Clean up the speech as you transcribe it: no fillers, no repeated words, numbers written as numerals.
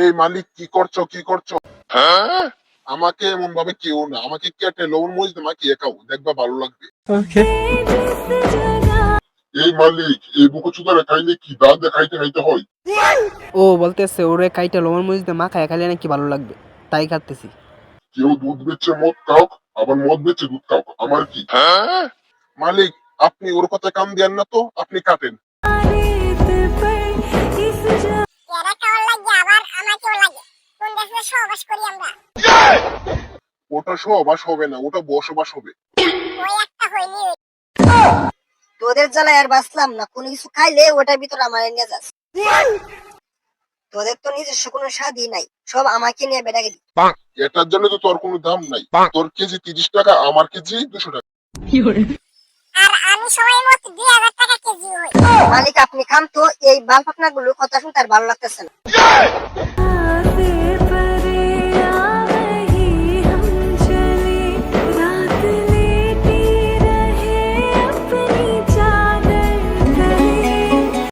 এই মালিক কি করছো কি করছো? আমাকে এমন ভাবে কেউ না, আমাকে কেটে লবণ মরিচ দিয়ে মাখিয়ে খাও, দেখবা ভালো লাগবে। এই মালিক এই বুকু চুদারে খাইলে কি দাঁত দিয়ে খাইতে খাইতে হয়? ও বলতেছে ওরে কাইটা লবণ মরিচ দিয়ে মাখায় খাইলে নাকি ভালো লাগবে, তাই খাচ্তেছি। কেউ দুধ বেচে মদ খাও, আবার মদ বেচে দুধ খাও, আমার কি? মালিক আপনি ওর কথা কান দেন না তো, আপনি কাটেন। এরা খাওয়ার লাগে আবার আমাকেও লাগে। কোন দেশে সহবাস করি আমরা? ওটা সহবাস হবে না, ওটা বসবাস হবে। ওই একটা হইলি। তোদের জ্বালায় আর বাঁচলাম না, কোনো কিছু খাইলে ওটার ভিতর আমার নিয়ে যাস। তোদের তো নিজস্ব কোনো স্বাদই নাই, সব আমাকে নিয়ে বেড়াকে দি। এটার জন্য তো তোর কোনো দাম নাই। তোর কেজি 30 টাকা, আমার কেজি 200 টাকা। আর আমি সময় মতো 2000 টাকা কেজি হই। মালিক আপনি খান তো, এই বাল পাকনা গুলো কথা শুনতে আর ভালো লাগতেছে না।